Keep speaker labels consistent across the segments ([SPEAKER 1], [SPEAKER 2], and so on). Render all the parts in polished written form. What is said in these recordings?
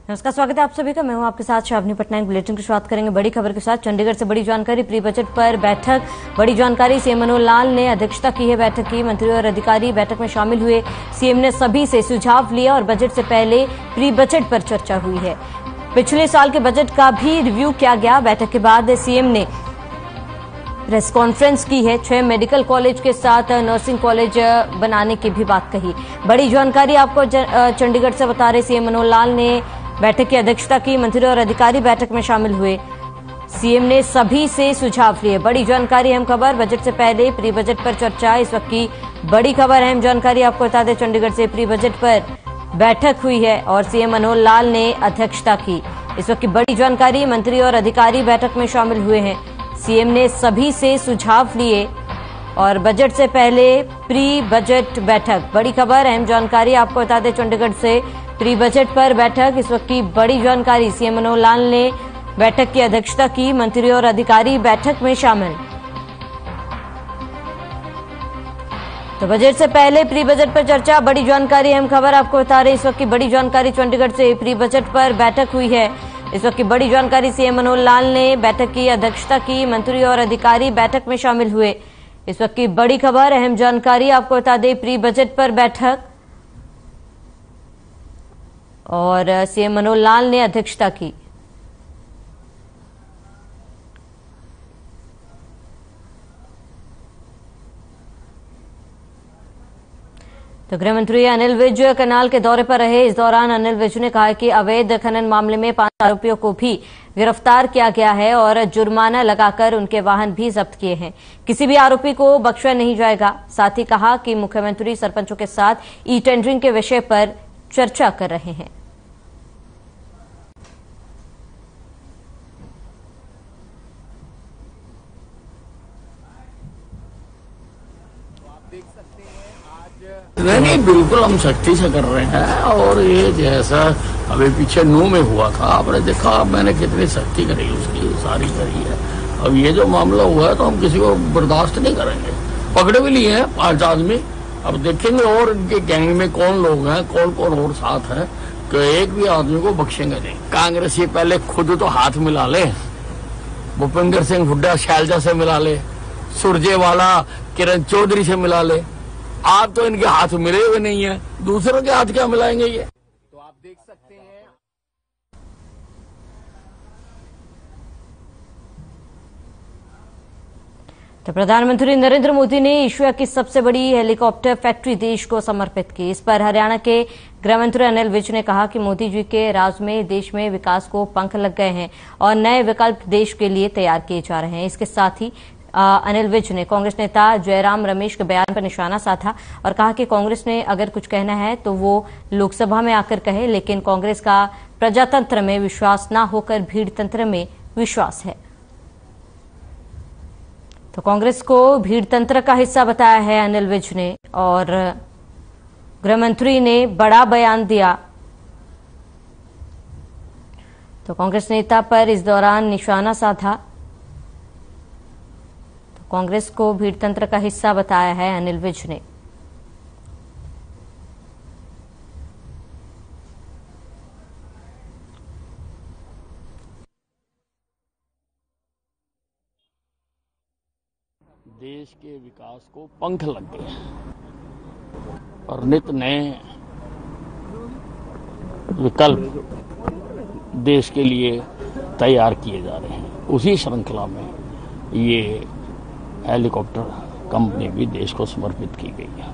[SPEAKER 1] नमस्कार, स्वागत है आप सभी का। मैं हूं आपके साथ शावनी पटनायक। बुलेटिन की शुरुआत करेंगे बड़ी खबर के साथ। चंडीगढ़ से बड़ी जानकारी, प्री बजट पर बैठक। बड़ी जानकारी, सीएम मनोहर लाल ने अध्यक्षता की है बैठक की। मंत्री और अधिकारी बैठक में शामिल हुए। सीएम ने सभी से सुझाव लिया और बजट से पहले प्री बजट पर चर्चा हुई है। पिछले साल के बजट का भी रिव्यू किया गया। बैठक के बाद सीएम ने प्रेस कॉन्फ्रेंस की है। 6 मेडिकल कॉलेज के साथ नर्सिंग कॉलेज बनाने की भी बात कही। बड़ी जानकारी आपको चंडीगढ़ से बता रहे सीएम मनोहर लाल ने बैठक की अध्यक्षता की। मंत्री और अधिकारी बैठक में शामिल हुए। सीएम ने सभी से सुझाव लिए। बड़ी जानकारी, अहम खबर, बजट से पहले प्री बजट पर चर्चा। इस वक्त की बड़ी खबर, अहम जानकारी आपको बता दें, चंडीगढ़ से प्री बजट पर बैठक हुई है और सीएम मनोहर लाल ने अध्यक्षता की। इस वक्त की बड़ी जानकारी, मंत्री और अधिकारी बैठक में शामिल हुए हैं। सीएम ने सभी से सुझाव लिए और बजट से पहले प्री बजट बैठक। बड़ी खबर, अहम जानकारी आपको बता दें, चंडीगढ़ से प्री बजट पर बैठक। इस वक्त की बड़ी जानकारी, सीएम मनोहर लाल ने बैठक की अध्यक्षता की। मंत्री और अधिकारी बैठक में शामिल। तो बजट से पहले प्री बजट पर चर्चा। बड़ी जानकारी, अहम खबर आपको बता रहे हैं। इस वक्त की बड़ी जानकारी, चंडीगढ़ से प्री बजट पर बैठक हुई है। इस वक्त की बड़ी जानकारी, सीएम मनोहर लाल ने बैठक की अध्यक्षता की। मंत्री और अधिकारी बैठक में शामिल हुए। इस वक्त की बड़ी खबर, अहम जानकारी आपको बता दें, प्री बजट पर बैठक और सीएम मनोहर लाल ने अध्यक्षता की। तो गृह मंत्री अनिल विज करनाल के दौरे पर रहे। इस दौरान अनिल विज ने कहा कि अवैध खनन मामले में 5 आरोपियों को भी गिरफ्तार किया गया है और जुर्माना लगाकर उनके वाहन भी जब्त किए हैं। किसी भी आरोपी को बख्शा नहीं जाएगा। साथ ही कहा कि मुख्यमंत्री सरपंचों के साथ ई टेंडरिंग के विषय पर चर्चा कर रहे हैं।
[SPEAKER 2] नहीं, बिल्कुल हम सख्ती से कर रहे हैं और ये जैसा अभी पीछे नू में हुआ था, आपने देखा, मैंने कितनी सख्ती करी, उसकी सारी करी है। अब ये जो मामला हुआ है तो हम किसी को बर्दाश्त नहीं करेंगे। पकड़े भी लिए हैं 5 आदमी। अब देखेंगे और इनके गैंग में कौन लोग हैं, कौन कौन और साथ हैं, कि एक भी आदमी को बख्शेंगे नहीं। कांग्रेस ये पहले खुद तो हाथ मिला ले, भूपेंद्र सिंह हुड्डा शैलजा से मिला ले, सुरजेवाला किरण चौधरी से मिला ले। आप तो इनके हाथ मिले हुए नहीं है, दूसरों के हाथ क्या मिलाएंगे ये? तो आप देख सकते हैं।
[SPEAKER 1] तो प्रधानमंत्री नरेंद्र मोदी ने एशिया की सबसे बड़ी हेलीकॉप्टर फैक्ट्री देश को समर्पित की। इस पर हरियाणा के गृह मंत्री अनिल विज ने कहा कि मोदी जी के राज में देश में विकास को पंख लग गए हैं और नए विकल्प देश के लिए तैयार किए जा रहे हैं। इसके साथ ही अनिल विज ने कांग्रेस नेता जयराम रमेश के बयान पर निशाना साधा और कहा कि कांग्रेस ने अगर कुछ कहना है तो वो लोकसभा में आकर कहे, लेकिन कांग्रेस का प्रजातंत्र में विश्वास न होकर भीड़ तंत्र में विश्वास है। तो कांग्रेस को भीड़ तंत्र का हिस्सा बताया है अनिल विज ने और गृह मंत्री ने बड़ा बयान दिया। तो कांग्रेस नेता पर इस दौरान निशाना साधा। कांग्रेस को भीड़तंत्र का हिस्सा बताया है अनिल विज ने।
[SPEAKER 2] देश के विकास को पंख लग गए और नित नए विकल्प देश के लिए तैयार किए जा रहे हैं। उसी श्रृंखला में ये हेलीकॉप्टर कंपनी भी देश को समर्पित की गई है।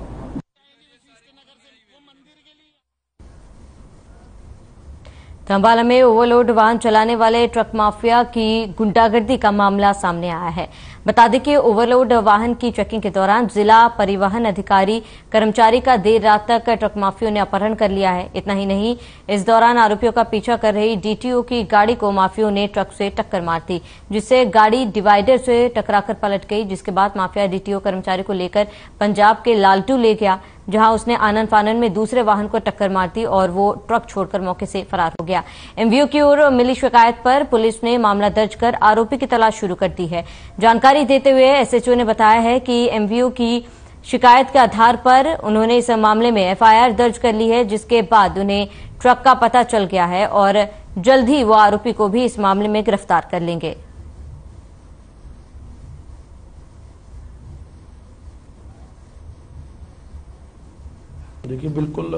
[SPEAKER 1] अंबाला में ओवरलोड वाहन चलाने वाले ट्रक माफिया की गुंडागर्दी का मामला सामने आया है। बता दें कि ओवरलोड वाहन की चेकिंग के दौरान जिला परिवहन अधिकारी कर्मचारी का देर रात तक ट्रक माफियों ने अपहरण कर लिया है। इतना ही नहीं, इस दौरान आरोपियों का पीछा कर रही डीटीओ की गाड़ी को माफियों ने ट्रक से टक्कर मार दी, जिससे गाड़ी डिवाइडर से टकराकर पलट गई। जिसके बाद माफिया डीटीओ कर्मचारी को लेकर पंजाब के लालटू ले गया, जहां उसने आनन फानन में दूसरे वाहन को टक्कर मार दी और वो ट्रक छोड़कर मौके से फरार हो गया। एमवीओ की ओर मिली शिकायत पर पुलिस ने मामला दर्ज कर आरोपी की तलाश शुरू कर दी है। जानकारी देते हुए एसएचओ ने बताया है कि एमवीओ की शिकायत के आधार पर उन्होंने इस मामले में एफआईआर दर्ज कर ली है, जिसके बाद उन्हें ट्रक का पता चल गया है और जल्द ही वो आरोपी को भी इस मामले में गिरफ्तार कर लेंगे।
[SPEAKER 3] देखिए, बिल्कुल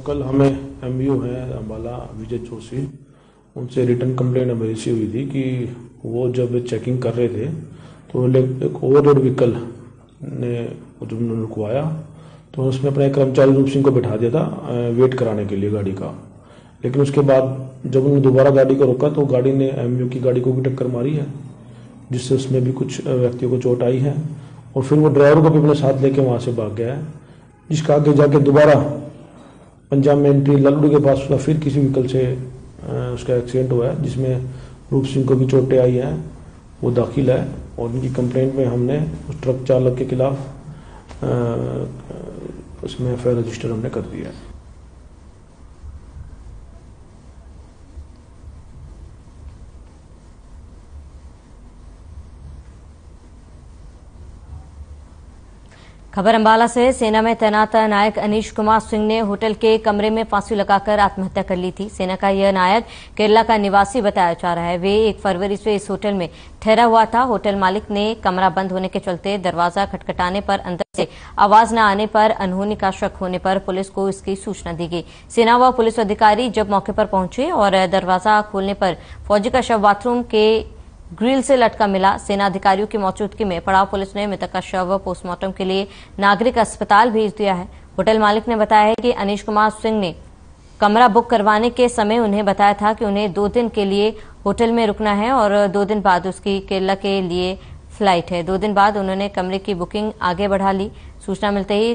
[SPEAKER 3] कल हमें एमवीओ है अम्बाला विजय जोशी, उनसे रिटर्न कंप्लेंट हमें रिसीव हुई थी कि वो जब चेकिंग कर रहे थे तो एक ओवरलोड व्हीकल ने जब उन्होंने रुकवाया तो उसमें अपने कर्मचारी रूप सिंह को बैठा दिया था वेट कराने के लिए गाड़ी का। लेकिन उसके बाद जब उन्होंने दोबारा गाड़ी को रोका तो गाड़ी ने एमवीओ की गाड़ी को भी टक्कर मारी है, जिससे उसमें भी कुछ व्यक्तियों को चोट आई है और फिर वो ड्राइवर को भी अपने साथ लेके वहां से भाग गया है, जिसका आगे जाके दोबारा पंजाब में एंट्री लालूडी के पास उसका फिर किसी व्हीकल से उसका एक्सीडेंट हुआ है, जिसमें रूप सिंह को भी चोटें आई हैं। वो दाखिल है और उनकी कंप्लेंट में हमने उस ट्रक चालक के खिलाफ उसमें एफआईआर रजिस्टर हमने कर दिया है।
[SPEAKER 1] खबर अंबाला से। सेना में तैनात नायक अनीश कुमार सिंह ने होटल के कमरे में फांसी लगाकर आत्महत्या कर ली थी। सेना का यह नायक केरला का निवासी बताया जा रहा है। वे 1 फरवरी से इस होटल में ठहरा हुआ था। होटल मालिक ने कमरा बंद होने के चलते दरवाजा खटखटाने पर अंदर से आवाज न आने पर अनहोनी का शक होने पर पुलिस को इसकी सूचना दी गई। सेना व पुलिस अधिकारी जब मौके पर पहुंचे और दरवाजा खोलने पर फौजी का शव बाथरूम के ग्रिल से लटका मिला। सेना अधिकारियों की मौजूदगी में पड़ाव पुलिस ने मृतक का शव पोस्टमार्टम के लिए नागरिक अस्पताल भेज दिया है। होटल मालिक ने बताया है कि अनीश कुमार सिंह ने कमरा बुक करवाने के समय उन्हें बताया था कि उन्हें 2 दिन के लिए होटल में रुकना है और 2 दिन बाद उसकी केरला के लिए फ्लाइट है। 2 दिन बाद उन्होंने कमरे की बुकिंग आगे बढ़ा ली। सूचना मिलते ही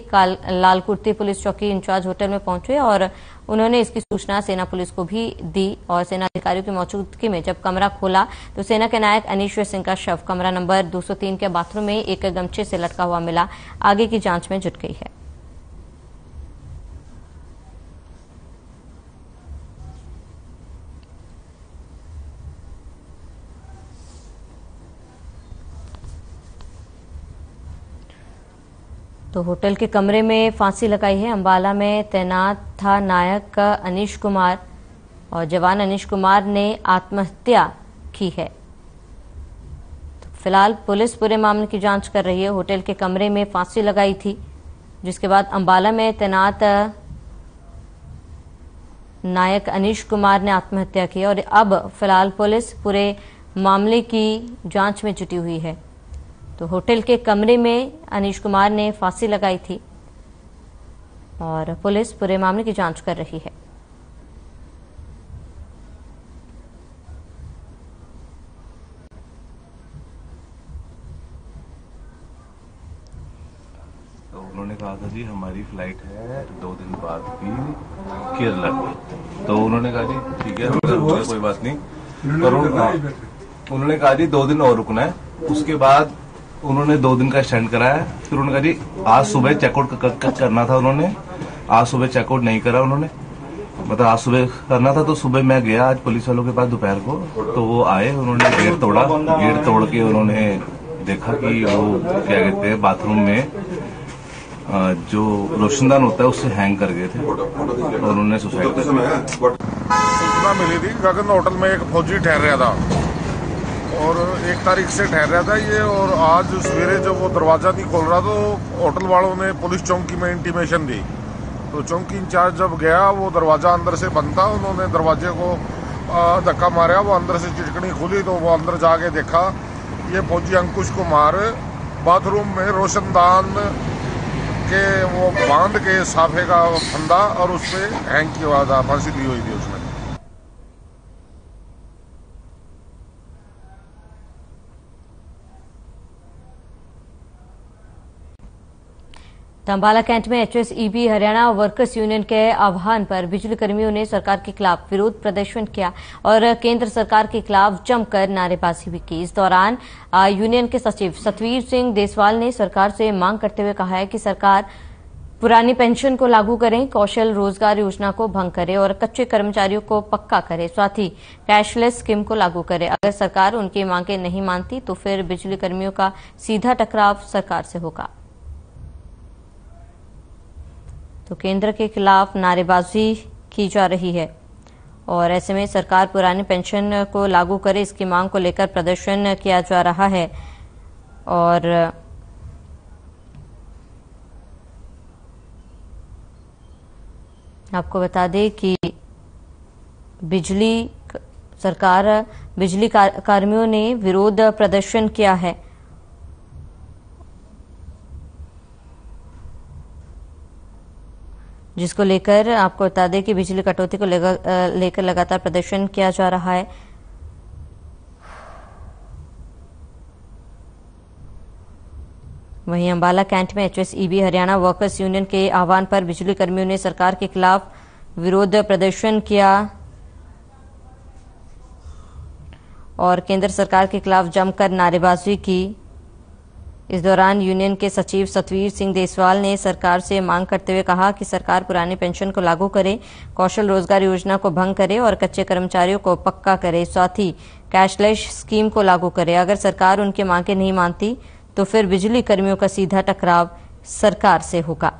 [SPEAKER 1] लालकुर्ती पुलिस चौकी इंचार्ज होटल में पहुंचे और उन्होंने इसकी सूचना सेना पुलिस को भी दी और सेना अधिकारियों की मौजूदगी में जब कमरा खोला तो सेना के नायक अनीश सिंह का शव कमरा नंबर 203 के बाथरूम में एक गमछे से लटका हुआ मिला। आगे की जांच में जुट गई है। तो होटल के कमरे में फांसी लगाई है। अंबाला में तैनात था नायक अनीश कुमार और जवान अनीश कुमार ने आत्महत्या की है। तो फिलहाल पुलिस पूरे मामले की जांच कर रही है। होटल के कमरे में फांसी लगाई थी, जिसके बाद अंबाला में तैनात नायक अनीश कुमार ने आत्महत्या की और अब फिलहाल पुलिस पूरे मामले की जांच में जुटी हुई है। तो होटल के कमरे में अनीश कुमार ने फांसी लगाई थी और पुलिस पूरे मामले की जांच कर रही है।
[SPEAKER 4] तो उन्होंने कहा था जी हमारी फ्लाइट है 2 दिन बाद की केरला की। तो उन्होंने कहा जी ठीक है कोई बात नहीं, और उन्होंने कहा जी 2 दिन और रुकना है। उसके बाद उन्होंने 2 दिन का एक्सटेंड कराया। फिर उन्होंने कहा जी आज सुबह चेकआउट करना था। उन्होंने आज सुबह चेकआउट नहीं करा। उन्होंने मतलब आज सुबह करना था तो सुबह मैं गया आज पुलिस वालों के पास दोपहर को, तो वो आए, उन्होंने गेट तोड़ा। गेट तोड़ के उन्होंने देखा कि वो क्या कहते हैं बाथरूम में जो रोशनदान होता है उससे हैंग कर गए थे और उन्होंने सुसाइड कर लिया।
[SPEAKER 5] सूचना मिली थी गगन होटल में एक फौजी ठहर रहा था और 1 तारीख से ठहर रहा था ये, और आज सवेरे जब वो दरवाजा नहीं खोल रहा तो होटल वालों ने पुलिस चौकी में इंटीमेशन दी। तो चौकी इंचार्ज जब गया वो दरवाजा अंदर से बंद था, उन्होंने दरवाजे को धक्का मारा, वो अंदर से चिटकनी खुली तो वो अंदर जाके देखा ये फौजी अंकुश कुमार बाथरूम में रोशनदान के वो बांध के साफे का फंदा और उस पर हैंग किया हुआ था, फांसी दी हुई थी उसने।
[SPEAKER 1] अंबाला कैंट में HSEB हरियाणा वर्कर्स यूनियन के आह्वान पर बिजली कर्मियों ने सरकार के खिलाफ विरोध प्रदर्शन किया और केंद्र सरकार के खिलाफ जमकर नारेबाजी भी की। इस दौरान यूनियन के सचिव सतवीर सिंह देसवाल ने सरकार से मांग करते हुए कहा है कि सरकार पुरानी पेंशन को लागू करें, कौशल रोजगार योजना को भंग करे और कच्चे कर्मचारियों को पक्का करे, साथ ही कैशलेस स्कीम को लागू करे। अगर सरकार उनकी मांगें नहीं मानती तो फिर बिजली कर्मियों का सीधा टकराव सरकार से होगा। तो केंद्र के खिलाफ नारेबाजी की जा रही है और ऐसे में सरकार पुरानी पेंशन को लागू करे, इसकी मांग को लेकर प्रदर्शन किया जा रहा है। और आपको बता दें कि बिजली कर्मियों ने विरोध प्रदर्शन किया है जिसको लेकर आपको बता दें कि बिजली कटौती को लेकर लगातार प्रदर्शन किया जा रहा है। वहीं अंबाला कैंट में HSEB हरियाणा वर्कर्स यूनियन के आह्वान पर बिजली कर्मियों ने सरकार के खिलाफ विरोध प्रदर्शन किया और केंद्र सरकार के खिलाफ जमकर नारेबाजी की। इस दौरान यूनियन के सचिव सतवीर सिंह देसवाल ने सरकार से मांग करते हुए कहा कि सरकार पुरानी पेंशन को लागू करे, कौशल रोजगार योजना को भंग करे और कच्चे कर्मचारियों को पक्का करे, साथ ही कैशलेस स्कीम को लागू करे। अगर सरकार उनकी मांगें नहीं मानती तो फिर बिजली कर्मियों का सीधा टकराव सरकार से होगा।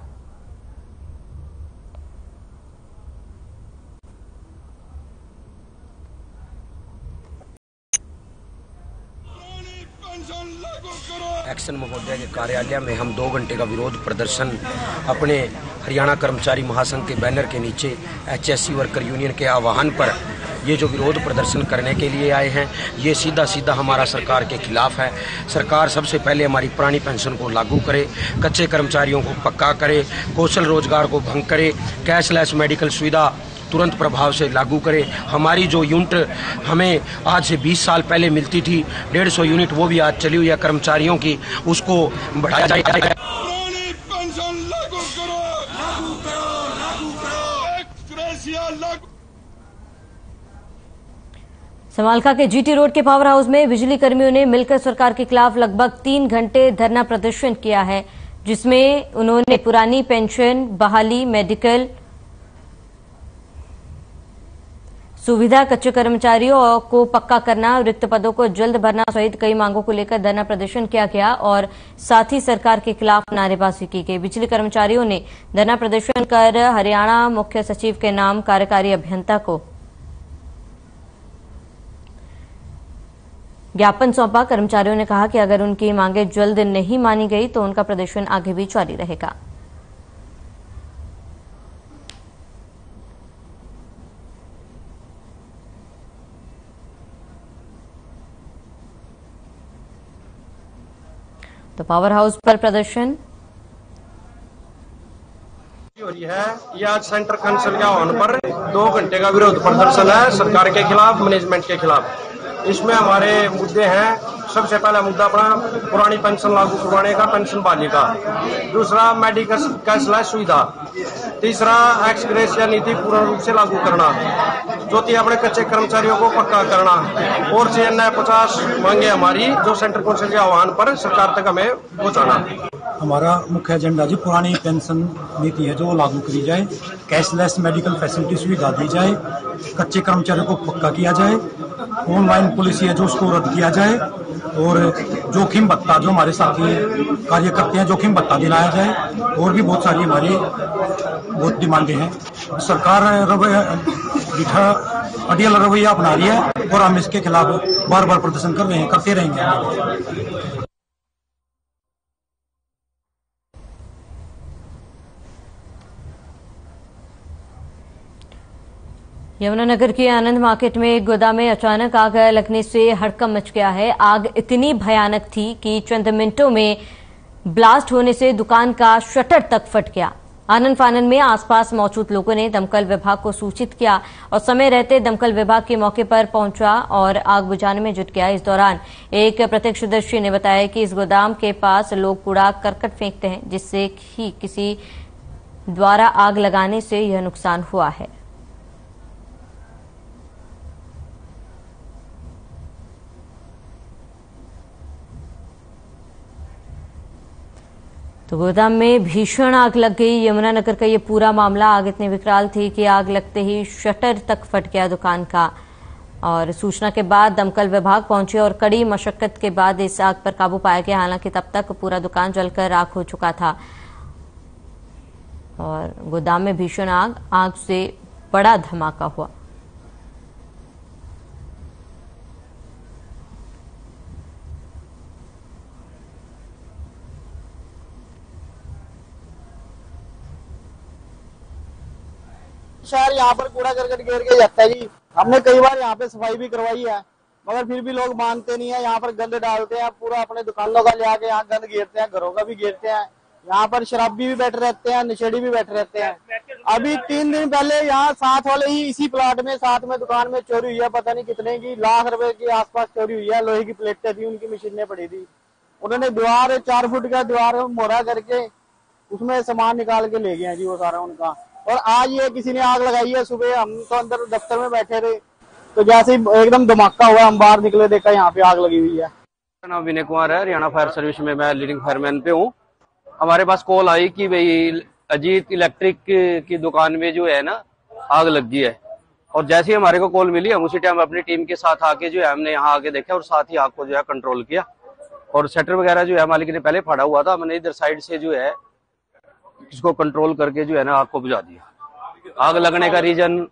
[SPEAKER 6] एक्शन महोदय के कार्यालय में हम 2 घंटे का विरोध प्रदर्शन अपने हरियाणा कर्मचारी महासंघ के बैनर के नीचे HSC वर्कर यूनियन के आह्वान पर ये जो विरोध प्रदर्शन करने के लिए आए हैं, ये सीधा हमारा सरकार के खिलाफ है। सरकार सबसे पहले हमारी पुरानी पेंशन को लागू करे, कच्चे कर्मचारियों को पक्का करे, कौशल रोजगार को भंग करे, कैशलेस मेडिकल सुविधा तुरंत प्रभाव से लागू करे। हमारी जो यूनिट हमें आज से 20 साल पहले मिलती थी 150 यूनिट, वो भी आज चली हुई है कर्मचारियों की, उसको बढ़ाया जाए।
[SPEAKER 1] समालखा के GT रोड के पावर हाउस में बिजली कर्मियों ने मिलकर सरकार के खिलाफ लगभग 3 घंटे धरना प्रदर्शन किया है, जिसमें उन्होंने पुरानी पेंशन बहाली, मेडिकल सुविधा, कच्चे कर्मचारियों को पक्का करना, रिक्त पदों को जल्द भरना सहित कई मांगों को लेकर धरना प्रदर्शन किया गया और साथ ही सरकार के खिलाफ नारेबाजी की गई। बिजली कर्मचारियों ने धरना प्रदर्शन कर हरियाणा मुख्य सचिव के नाम कार्यकारी अभियंता को ज्ञापन सौंपा। कर्मचारियों ने कहा कि अगर उनकी मांगें जल्द नहीं मानी गई तो उनका प्रदर्शन आगे भी जारी रहेगा। तो पावर हाउस पर प्रदर्शन
[SPEAKER 7] हो रही है। ये आज सेंटर काउंसिल के आह्वान पर 2 घंटे का विरोध प्रदर्शन है सरकार के खिलाफ, मैनेजमेंट के खिलाफ। इसमें हमारे मुद्दे हैं, सबसे पहला मुद्दा अपना पुरानी पेंशन लागू करवाने का, पेंशन बहाली का। दूसरा मेडिकल कैशलेस सुविधा। तीसरा एक्स ग्रेशिया नीति पूर्ण रूप से लागू करना। चौथी अपने कच्चे कर्मचारियों को पक्का करना। और 50 मांगे हमारी जो सेंट्रल काउंसिल के आह्वान पर सरकार तक हमें पहुंचाना।
[SPEAKER 8] हमारा मुख्य एजेंडा जी पुरानी पेंशन नीति है जो लागू करी जाए, कैशलेस मेडिकल फैसिलिटी सुविधा दी जाए, कच्चे कर्मचारियों को पक्का किया जाए, ऑनलाइन पॉलिसी है जो उसको रद्द किया जाए और जोखिम भत्ता जो हमारे साथी कार्य करते हैं जोखिम भत्ता दिलाया जाए। और भी बहुत सारी हमारी बहुत डिमांडें हैं। सरकार अड़ियल रवैया अपना रही है और हम इसके खिलाफ बार बार प्रदर्शन कर रहे हैं, करते रहेंगे।
[SPEAKER 1] यमुनानगर के आनंद मार्केट में एक गोदाम में अचानक आग लगने से हड़कंप मच गया है। आग इतनी भयानक थी कि चंद मिनटों में ब्लास्ट होने से दुकान का शटर तक फट गया। आनन फानन में आसपास मौजूद लोगों ने दमकल विभाग को सूचित किया और समय रहते दमकल विभाग के मौके पर पहुंचा और आग बुझाने में जुट गया। इस दौरान एक प्रत्यक्षदर्शी ने बताया कि इस गोदाम के पास लोग कूड़ा करकट फेंकते हैं, जिससे ही किसी द्वारा आग लगाने से यह नुकसान हुआ है। तो गोदाम में भीषण आग लग गई। यमुनानगर का ये पूरा मामला, आग इतनी विकराल थी कि आग लगते ही शटर तक फट गया दुकान का और सूचना के बाद दमकल विभाग पहुंचे और कड़ी मशक्कत के बाद इस आग पर काबू पाया गया। हालांकि तब तक पूरा दुकान जलकर राख हो चुका था और गोदाम में भीषण आग से बड़ा धमाका हुआ।
[SPEAKER 9] शहर यहाँ पर कूड़ा करकट घेर के जाता है जी। हमने कई बार यहाँ पे सफाई भी करवाई है, मगर फिर भी लोग मानते नहीं है। यहाँ पर गंद डालते हैं, पूरा अपने दुकानों का ले आके यहाँ गंद घेरते हैं, घरों का भी घेरते हैं। यहाँ पर शराबी भी बैठे रहते हैं, नशेड़ी भी बैठे रहते हैं। अभी 3 दिन पहले यहाँ साथ वाले ही इसी प्लॉट में साथ में दुकान में चोरी हुई है, पता नहीं कितने की, लाख रुपए के आसपास चोरी हुई है। लोहे की प्लेटें थी, उनकी मशीनें पड़ी थी। उन्होंने दीवार 4 फुट का दीवार मोहरा करके उसमें सामान निकाल के ले गए जी वो सारा उनका। और आज ये किसी ने आग लगाई है। सुबह हम तो अंदर दफ्तर में बैठे थे, तो जैसे ही एकदम धमाका हुआ, हम बाहर निकले, देखा यहाँ पे आग लगी हुई है।
[SPEAKER 10] मेरा नाम विनय कुमार है, हरियाणा फायर सर्विस में मैं लीडिंग फायरमैन पे हूँ। हमारे पास कॉल आई कि भाई अजीत इलेक्ट्रिक की दुकान में जो है ना आग लग गई है। और जैसे ही हमारे को कॉल मिली, हम उसी टाइम अपनी टीम के साथ आके जो है हमने यहाँ आके देखा और साथ ही आग को जो है कंट्रोल किया। और शटर वगैरह जो है मालिक ने पहले फाड़ा हुआ था, हमने इधर साइड से जो है इसको कंट्रोल करके जो है ना आग को बुझा दिया। आग लगने का रीजन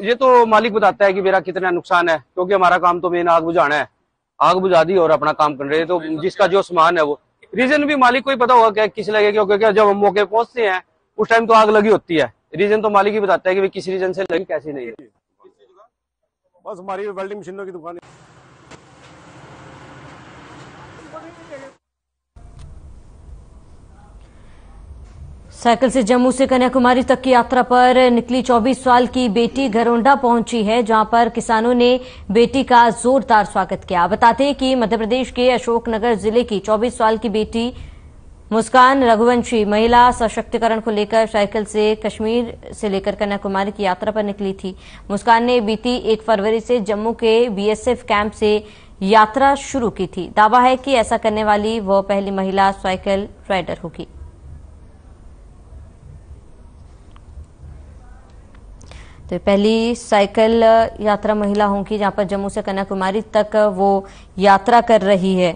[SPEAKER 10] ये तो मालिक बताता है कि मेरा कितना नुकसान है, क्योंकि हमारा काम तो मेन आग बुझाना है। आग बुझा दी और अपना काम कर रहे हैं, तो जिसका जो सामान है वो रीजन भी मालिक को ही पता होगा क्या किस लगे, क्योंकि जब हम मौके पहुंचते हैं उस टाइम तो आग लगी होती है। रीजन तो मालिक ही बताता है कि किस रीजन से लगी, कैसी नहीं लगी।
[SPEAKER 11] बस हमारी वेल्डिंग मशीनों की दुकान है।
[SPEAKER 1] साइकिल से जम्मू से कन्याकुमारी तक की यात्रा पर निकली 24 साल की बेटी घरोंडा पहुंची है, जहां पर किसानों ने बेटी का जोरदार स्वागत किया। बताते हैं कि मध्य प्रदेश के अशोकनगर जिले की 24 साल की बेटी मुस्कान रघुवंशी महिला सशक्तिकरण को लेकर साइकिल से कश्मीर से लेकर कन्याकुमारी की यात्रा पर निकली थी। मुस्कान ने बीती 1 फरवरी से जम्मू के बीएसएफ कैंप से यात्रा शुरू की थी। दावा है कि ऐसा करने वाली वह पहली महिला साइकिल राइडर होगी। तो पहली साइकिल यात्रा महिला होंगी, जहां पर जम्मू से कन्याकुमारी तक वो यात्रा कर रही है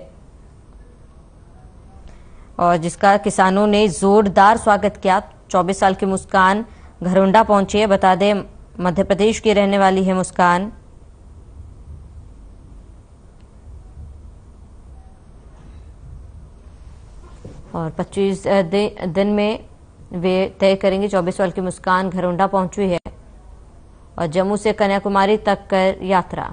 [SPEAKER 1] और जिसका किसानों ने जोरदार स्वागत किया। 24 साल की मुस्कान घरोंडा पहुंची है। बता दें मध्य प्रदेश की रहने वाली है मुस्कान। और 25 दिन में वे तय करेंगे। 24 साल की मुस्कान घरोंडा पहुंची है और जम्मू से कन्याकुमारी तक कर यात्रा।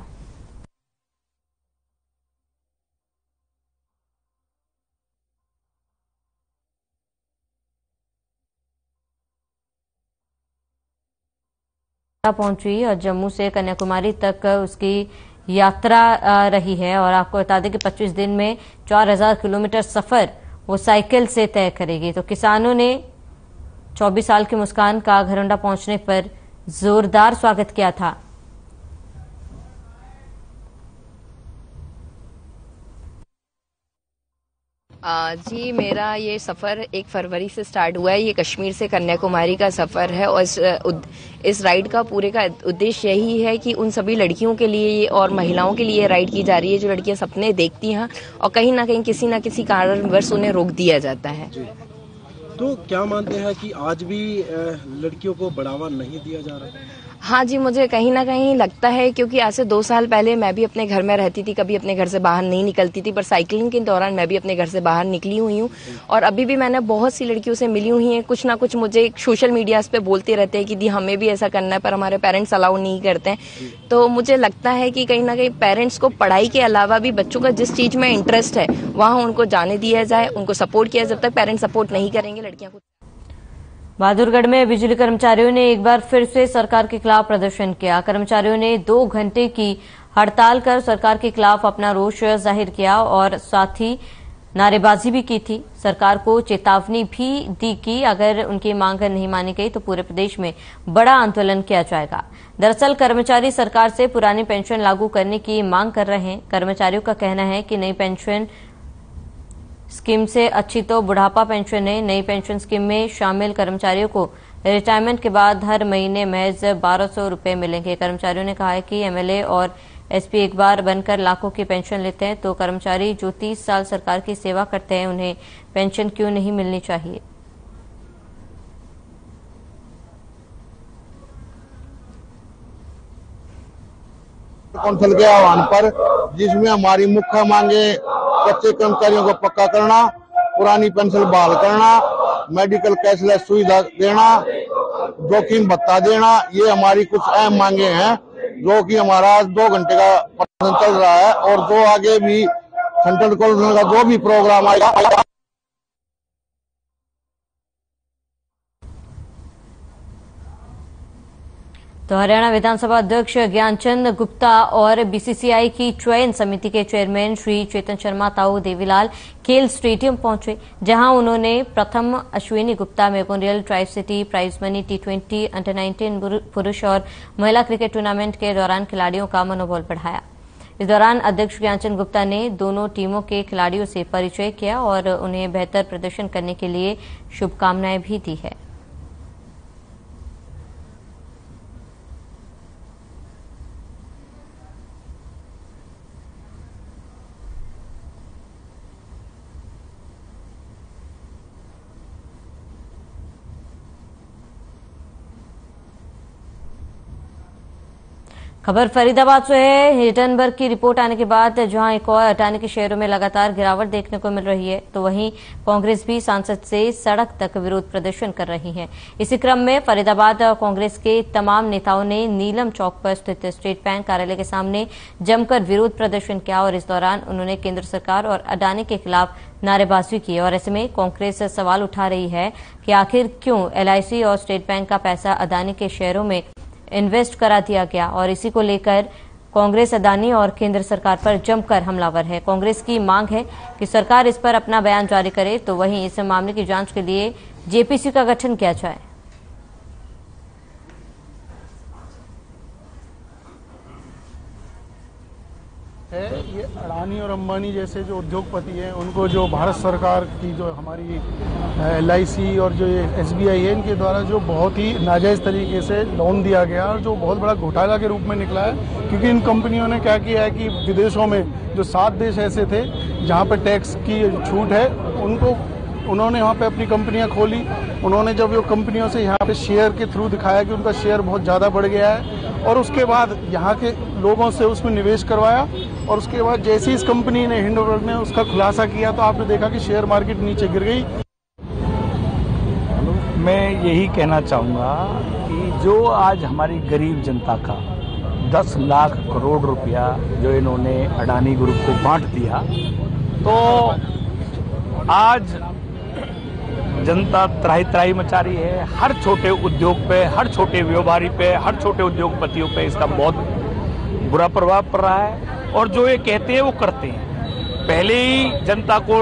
[SPEAKER 1] पहुंची और जम्मू से कन्याकुमारी तक उसकी यात्रा रही है। और आपको बता दें कि 25 दिन में 4000 किलोमीटर सफर वो साइकिल से तय करेगी। तो किसानों ने 24 साल की मुस्कान का घरोंडा पहुंचने पर जोरदार स्वागत किया था।
[SPEAKER 12] जी, मेरा ये सफ़र 1 फरवरी से स्टार्ट हुआ है। ये कश्मीर से कन्याकुमारी का सफ़र है और इस राइड का पूरे का उद्देश्य यही है कि उन सभी लड़कियों के लिए और महिलाओं के लिए राइड की जा रही है जो लड़कियां सपने देखती हैं और कहीं ना कहीं किसी ना किसी कारणवश उन्हें रोक दिया जाता है।
[SPEAKER 11] तो क्या मानते हैं कि आज भी लड़कियों को बढ़ावा नहीं दिया जा रहा है?
[SPEAKER 12] हाँ जी, मुझे कहीं ना कहीं लगता है, क्योंकि आज से 2 साल पहले मैं भी अपने घर में रहती थी, कभी अपने घर से बाहर नहीं निकलती थी, पर साइकिलिंग के दौरान मैं भी अपने घर से बाहर निकली हुई हूँ और अभी भी मैंने बहुत सी लड़कियों से मिली हुई हैं। कुछ ना कुछ मुझे सोशल मीडिया पे बोलते रहते हैं कि दी हमें भी ऐसा करना है, पर हमारे पेरेंट्स अलाउ नहीं करते हैं। तो मुझे लगता है कि कहीं ना कहीं पेरेंट्स को पढ़ाई के अलावा भी बच्चों का जिस चीज़ में इंटरेस्ट है वहाँ उनको जाने दिया जाए, उनको सपोर्ट किया। जब तक पेरेंट्स सपोर्ट नहीं करेंगे लड़कियों को।
[SPEAKER 1] बहादुरगढ़ में बिजली कर्मचारियों ने एक बार फिर से सरकार के खिलाफ प्रदर्शन किया। कर्मचारियों ने 2 घंटे की हड़ताल कर सरकार के खिलाफ अपना रोष जाहिर किया और साथ ही नारेबाजी भी की थी। सरकार को चेतावनी भी दी कि अगर उनकी मांग नहीं मानी गई तो पूरे प्रदेश में बड़ा आंदोलन किया जाएगा। दरअसल कर्मचारी सरकार से पुरानी पेंशन लागू करने की मांग कर रहे हैं। कर्मचारियों का कहना है कि नई पेंशन स्कीम से अच्छी तो बुढ़ापा पेंशन है। नई पेंशन स्कीम में शामिल कर्मचारियों को रिटायरमेंट के बाद हर महीने महज 1200 रुपए मिलेंगे। कर्मचारियों ने कहा है कि एमएलए और एसपी एक बार बनकर लाखों की पेंशन लेते हैं, तो कर्मचारी जो 30 साल सरकार की सेवा करते हैं उन्हें पेंशन क्यों नहीं मिलनी चाहिए।
[SPEAKER 13] कौंसिल के आह्वान पर, जिसमें हमारी मुख्य मांगे कच्चे कर्मचारियों को पक्का करना, पुरानी पेंशन बहाल करना, मेडिकल कैशलेस सुविधा देना, जोखिम भत्ता देना, ये हमारी कुछ अहम मांगे हैं, जो कि हमारा 2 घंटे का प्रदर्शन चल रहा है। और जो आगे भी सेंट्रल कौंसिल का जो भी प्रोग्राम आएगा।
[SPEAKER 1] तो हरियाणा विधानसभा अध्यक्ष ज्ञानचंद गुप्ता और बीसीसीआई की चयन समिति के चेयरमैन श्री चेतन शर्मा ताऊ देवीलाल खेल स्टेडियम पहुंचे, जहां उन्होंने प्रथम Ashwini Gupta memorial tricity prize money T20 under 19 पुरुष और महिला क्रिकेट टूर्नामेंट के दौरान खिलाड़ियों का मनोबल बढ़ाया। इस दौरान अध्यक्ष ज्ञानचंद गुप्ता ने दोनों टीमों के खिलाड़ियों से परिचय किया और उन्हें बेहतर प्रदर्शन करने के लिए शुभकामनाएं भी दी है। खबर फरीदाबाद से है। हिटनबर्ग की रिपोर्ट आने के बाद जहां एक और अटानी के शेयरों में लगातार गिरावट देखने को मिल रही है, तो वहीं कांग्रेस भी सांसद से सड़क तक विरोध प्रदर्शन कर रही है। इसी क्रम में फरीदाबाद कांग्रेस के तमाम नेताओं ने नीलम चौक पर स्थित स्टेट बैंक कार्यालय के सामने जमकर विरोध प्रदर्शन किया और इस दौरान उन्होंने केंद्र सरकार और अडानी के खिलाफ नारेबाजी की। और ऐसे में कांग्रेस सवाल उठा रही है कि आखिर क्यों LIC और स्टेट बैंक का पैसा अडानी के शेयरों में इन्वेस्ट करा दिया गया, और इसी को लेकर कांग्रेस अडानी और केंद्र सरकार पर जमकर हमलावर है। कांग्रेस की मांग है कि सरकार इस पर अपना बयान जारी करे, तो वहीं इस मामले की जांच के लिए JPC का गठन किया जाए।
[SPEAKER 14] ये अडानी और अंबानी जैसे जो उद्योगपति हैं, उनको जो भारत सरकार की जो हमारी LIC और जो ये SBI है, इनके द्वारा जो बहुत ही नाजायज़ तरीके से लोन दिया गया और जो बहुत बड़ा घोटाला के रूप में निकला है। क्योंकि इन कंपनियों ने क्या किया है कि विदेशों में जो 7 देश ऐसे थे जहाँ पर टैक्स की छूट है, उन्होंने वहाँ पे अपनी कंपनियाँ खोली। उन्होंने जब वो कंपनियों से यहाँ पे शेयर के थ्रू दिखाया कि उनका शेयर बहुत ज़्यादा बढ़ गया है, और उसके बाद यहाँ के लोगों से उसमें निवेश करवाया, और उसके बाद जैसे इस कंपनी ने हिंडनबर्ग ने उसका खुलासा किया, तो आपने देखा कि शेयर मार्केट नीचे गिर गई।
[SPEAKER 15] मैं यही कहना चाहूँगा कि जो आज हमारी गरीब जनता का 10 लाख करोड़ रुपया जो इन्होंने अडानी ग्रुप को बांट दिया, तो आज जनता त्राही मचा रही है। हर छोटे उद्योग पे, हर छोटे व्यापारी पे, हर छोटे उद्योगपतियों पे इसका बहुत बुरा प्रभाव पड़ रहा है। और जो ये कहते हैं वो करते हैं। पहले ही जनता को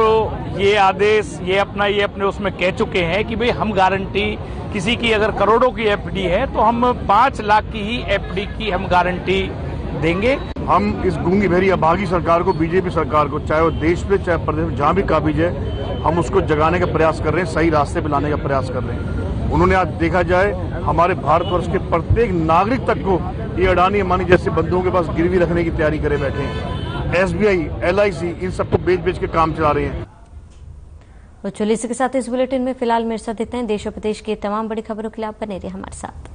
[SPEAKER 15] ये आदेश ये अपने उसमें कह चुके हैं कि भाई हम गारंटी, किसी की अगर करोड़ों की FD है तो हम 5 लाख की ही FD की हम गारंटी देंगे।
[SPEAKER 5] हम इस गूंगी बहरी अभागी सरकार को, BJP सरकार को, चाहे वो देश पे चाहे प्रदेश में जहाँ भी काबिज है, हम उसको जगाने का प्रयास कर रहे हैं, सही रास्ते पे लाने का प्रयास कर रहे हैं। उन्होंने आज देखा जाए हमारे भारतवर्ष के प्रत्येक नागरिक तक को ये अडानी अंबानी जैसे बंधुओं के पास गिरवी रखने की तैयारी करे बैठे हैं। SBI, LIC इन सबको बेच के काम चला रहे हैं।
[SPEAKER 1] तो चलिए इसी के साथ इस बुलेटिन में फिलहाल मेरे साथ इतना है। देश और प्रदेश की तमाम बड़ी खबरों के लिए आप बने रहिए हमारे साथ।